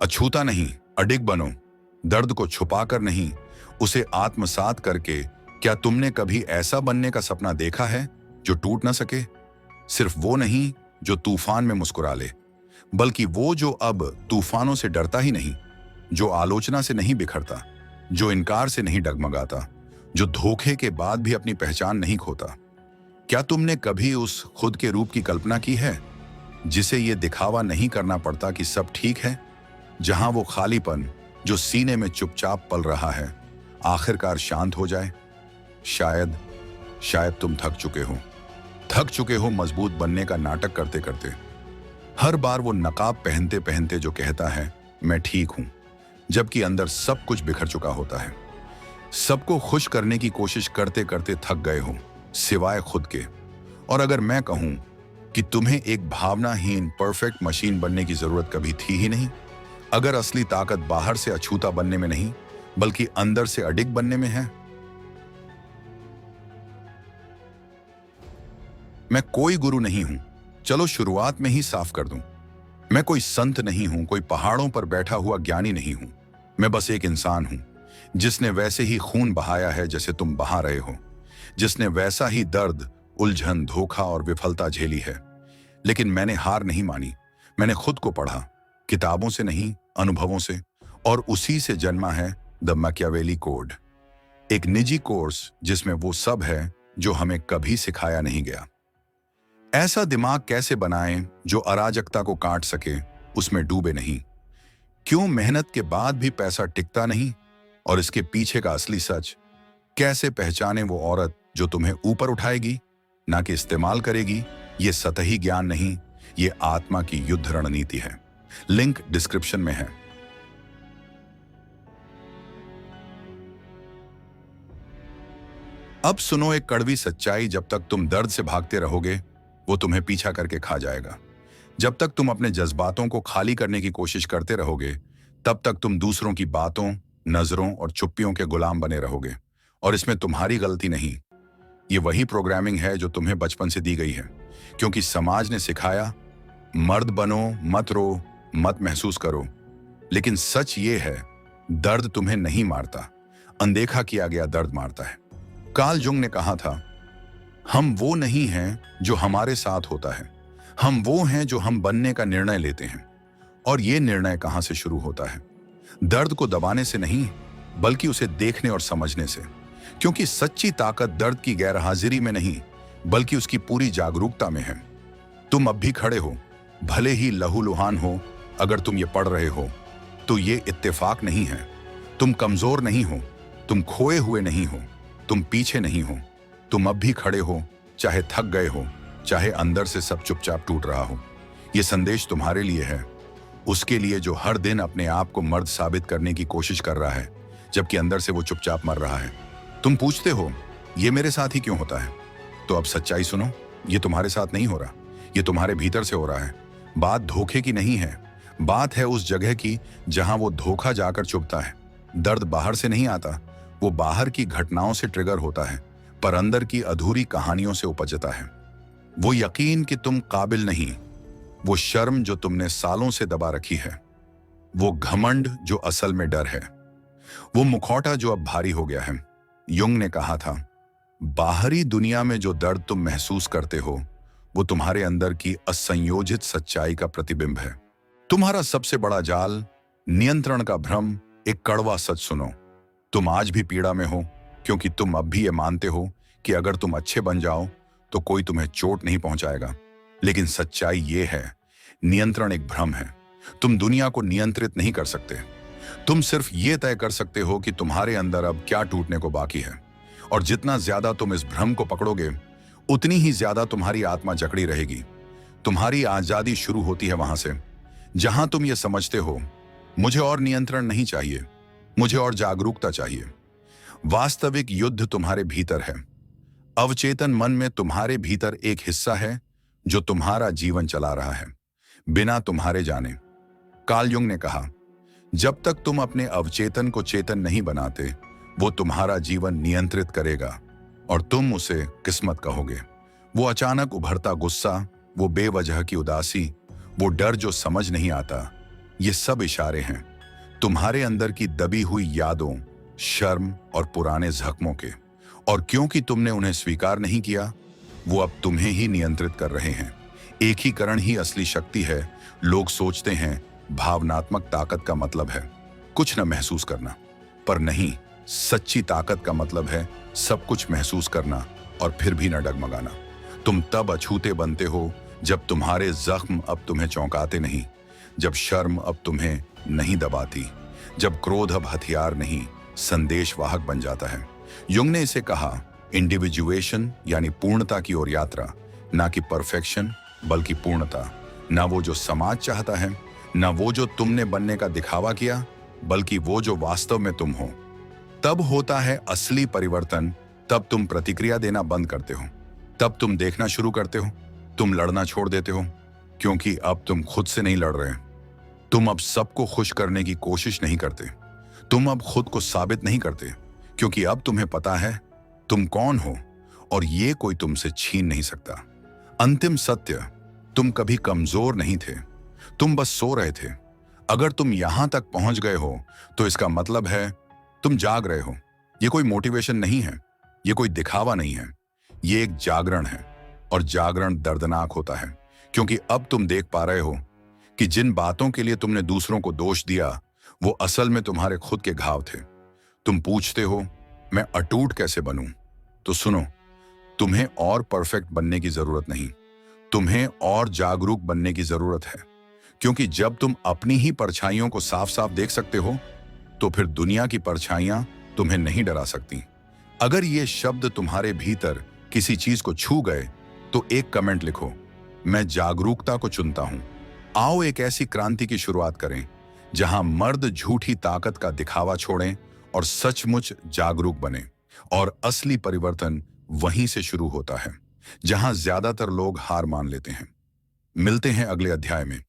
अछूता नहीं, अडिग बनो। दर्द को छुपाकर नहीं, उसे आत्मसात करके। क्या तुमने कभी ऐसा बनने का सपना देखा है जो टूट ना सके? सिर्फ वो नहीं जो तूफान में मुस्कुरा ले, बल्कि वो जो अब तूफानों से डरता ही नहीं, जो आलोचना से नहीं बिखरता, जो इनकार से नहीं डगमगाता, जो धोखे के बाद भी अपनी पहचान नहीं खोता। क्या तुमने कभी उस खुद के रूप की कल्पना की है जिसे ये दिखावा नहीं करना पड़ता कि सब ठीक है? जहां वो खालीपन जो सीने में चुपचाप पल रहा है आखिरकार शांत हो जाए। शायद शायद तुम थक चुके हो मजबूत बनने का नाटक करते करते। हर बार वो नकाब पहनते पहनते जो कहता है मैं ठीक हूं, जबकि अंदर सब कुछ बिखर चुका होता है। सबको खुश करने की कोशिश करते करते थक गए हो, सिवाय खुद के। और अगर मैं कहूं कि तुम्हें एक भावनाहीन परफेक्ट मशीन बनने की जरूरत कभी थी ही नहीं, अगर असली ताकत बाहर से अछूता बनने में नहीं बल्कि अंदर से अडिग बनने में है। मैं कोई गुरु नहीं हूं, चलो शुरुआत में ही साफ कर दूं। मैं कोई संत नहीं हूं, कोई पहाड़ों पर बैठा हुआ ज्ञानी नहीं हूं। मैं बस एक इंसान हूं जिसने वैसे ही खून बहाया है जैसे तुम बहा रहे हो, जिसने वैसा ही दर्द, उलझन, धोखा और विफलता झेली है। लेकिन मैंने हार नहीं मानी। मैंने खुद को पढ़ा, किताबों से नहीं, अनुभवों से। और उसी से जन्मा है द मैकियावेली कोड, एक निजी कोर्स जिसमें वो सब है जो हमें कभी सिखाया नहीं गया। ऐसा दिमाग कैसे बनाएं जो अराजकता को काट सके, उसमें डूबे नहीं। क्यों मेहनत के बाद भी पैसा टिकता नहीं, और इसके पीछे का असली सच। कैसे पहचाने वो औरत जो तुम्हें ऊपर उठाएगी, ना कि इस्तेमाल करेगी। ये सतही ज्ञान नहीं, ये आत्मा की युद्ध रणनीति है। लिंक डिस्क्रिप्शन में है। अब सुनो एक कड़वी सच्चाई, जब तक तुम दर्द से भागते रहोगे वो तुम्हें पीछा करके खा जाएगा। जब तक तुम अपने जज्बातों को खाली करने की कोशिश करते रहोगे तब तक तुम दूसरों की बातों, नजरों और चुप्पियों के गुलाम बने रहोगे। और इसमें तुम्हारी गलती नहीं, ये वही प्रोग्रामिंग है जो तुम्हें बचपन से दी गई है। क्योंकि समाज ने सिखाया मर्द बनो, मत रो, मत महसूस करो। लेकिन सच ये है, दर्द तुम्हें नहीं मारता, अनदेखा किया गया दर्द मारता है। कार्ल जुंग ने कहा था, हम वो नहीं हैं जो हमारे साथ होता है, हम वो हैं जो हम बनने का निर्णय लेते हैं। और ये निर्णय कहां से शुरू होता है? दर्द को दबाने से नहीं, बल्कि उसे देखने और समझने से। क्योंकि सच्ची ताकत दर्द की गैरहाजिरी में नहीं बल्कि उसकी पूरी जागरूकता में है। तुम अब भी खड़े हो, भले ही लहूलुहान हो। अगर तुम ये पढ़ रहे हो तो ये इत्तेफाक नहीं है। तुम कमजोर नहीं हो, तुम खोए हुए नहीं हो, तुम पीछे नहीं हो। तुम अब भी खड़े हो, चाहे थक गए हो, चाहे अंदर से सब चुपचाप टूट रहा हो। ये संदेश तुम्हारे लिए है, उसके लिए जो हर दिन अपने आप को मर्द साबित करने की कोशिश कर रहा है जबकि अंदर से वो चुपचाप मर रहा है। तुम पूछते हो ये मेरे साथ ही क्यों होता है? तो अब सच्चाई सुनो, ये तुम्हारे साथ नहीं हो रहा, ये तुम्हारे भीतर से हो रहा है। बात धोखे की नहीं है, बात है उस जगह की जहां वो धोखा जाकर चुभता है। दर्द बाहर से नहीं आता, वो बाहर की घटनाओं से ट्रिगर होता है, पर अंदर की अधूरी कहानियों से उपजता है। वो यकीन कि तुम काबिल नहीं, वो शर्म जो तुमने सालों से दबा रखी है, वो घमंड जो असल में डर है, वो मुखौटा जो अब भारी हो गया है। युंग ने कहा था, बाहरी दुनिया में जो दर्द तुम महसूस करते हो वो तुम्हारे अंदर की असंयोजित सच्चाई का प्रतिबिंब है। तुम्हारा सबसे बड़ा जाल, नियंत्रण का भ्रम। एक कड़वा सच सुनो, तुम आज भी पीड़ा में हो क्योंकि तुम अब भी ये मानते हो कि अगर तुम अच्छे बन जाओ तो कोई तुम्हें चोट नहीं पहुंचाएगा। लेकिन सच्चाई ये है, नियंत्रण एक भ्रम है। तुम दुनिया को नियंत्रित नहीं कर सकते। तुम सिर्फ ये तय कर सकते हो कि तुम्हारे अंदर अब क्या टूटने को बाकी है। और जितना ज्यादा तुम इस भ्रम को पकड़ोगे उतनी ही ज्यादा तुम्हारी आत्मा जकड़ी रहेगी। तुम्हारी आजादी शुरू होती है वहां से जहां तुम ये समझते हो, मुझे और नियंत्रण नहीं चाहिए, मुझे और जागरूकता चाहिए। वास्तविक युद्ध तुम्हारे भीतर है। अवचेतन मन में तुम्हारे भीतर एक हिस्सा है जो तुम्हारा जीवन चला रहा है बिना तुम्हारे जाने। कार्ल युंग ने कहा, जब तक तुम अपने अवचेतन को चेतन नहीं बनाते वो तुम्हारा जीवन नियंत्रित करेगा और तुम उसे किस्मत कहोगे। वो अचानक उभरता गुस्सा, वो बेवजह की उदासी, वो डर जो समझ नहीं आता, ये सब इशारे हैं तुम्हारे अंदर की दबी हुई यादों, शर्म और पुराने जख्मों के। और क्योंकि तुमने उन्हें स्वीकार नहीं किया, वो अब तुम्हें ही नियंत्रित कर रहे हैं। एकीकरण ही असली शक्ति है। लोग सोचते हैं भावनात्मक ताकत का मतलब है कुछ न महसूस करना, पर नहीं, सच्ची ताकत का मतलब है सब कुछ महसूस करना और फिर भी न डगमगाना। तुम तब अछूते बनते हो जब तुम्हारे जख्म अब तुम्हें चौंकाते नहीं, जब शर्म अब तुम्हें नहीं दबाती, जब क्रोध अब हथियार नहीं संदेशवाहक बन जाता है। युंग ने इसे कहा इंडिविजुएशन, यानी पूर्णता की ओर यात्रा, ना कि परफेक्शन बल्कि पूर्णता। ना वो जो समाज चाहता है, ना वो जो तुमने बनने का दिखावा किया, बल्कि वो जो वास्तव में तुम हो। तब होता है असली परिवर्तन। तब तुम प्रतिक्रिया देना बंद करते हो, तब तुम देखना शुरू करते हो, तुम लड़ना छोड़ देते हो, क्योंकि अब तुम खुद से नहीं लड़ रहे। तुम अब सबको खुश करने की कोशिश नहीं करते, तुम अब खुद को साबित नहीं करते, क्योंकि अब तुम्हें पता है तुम कौन हो और ये कोई तुमसे छीन नहीं सकता। अंतिम सत्य, तुम कभी कमजोर नहीं थे, तुम बस सो रहे थे। अगर तुम यहां तक पहुंच गए हो तो इसका मतलब है तुम जाग रहे हो। ये कोई मोटिवेशन नहीं है, ये कोई दिखावा नहीं है, ये एक जागरण है। और जागरण दर्दनाक होता है, क्योंकि अब तुम देख पा रहे हो कि जिन बातों के लिए तुमने दूसरों को दोष दिया, वो असल में तुम्हारे खुद के घाव थे। तुम पूछते हो मैं अटूट कैसे बनूं? तो सुनो, तुम्हें और परफेक्ट बनने की जरूरत नहीं, तुम्हें और जागरूक बनने की जरूरत है। क्योंकि जब तुम अपनी ही परछाइयों को साफ साफ देख सकते हो, तो फिर दुनिया की परछाइयां तुम्हें नहीं डरा सकती। अगर ये शब्द तुम्हारे भीतर किसी चीज को छू गए, तो एक कमेंट लिखो, मैं जागरूकता को चुनता हूं। आओ एक ऐसी क्रांति की शुरुआत करें जहां मर्द झूठी ताकत का दिखावा छोड़ें और सचमुच जागरूक बने। और असली परिवर्तन वहीं से शुरू होता है जहां ज्यादातर लोग हार मान लेते हैं। मिलते हैं अगले अध्याय में।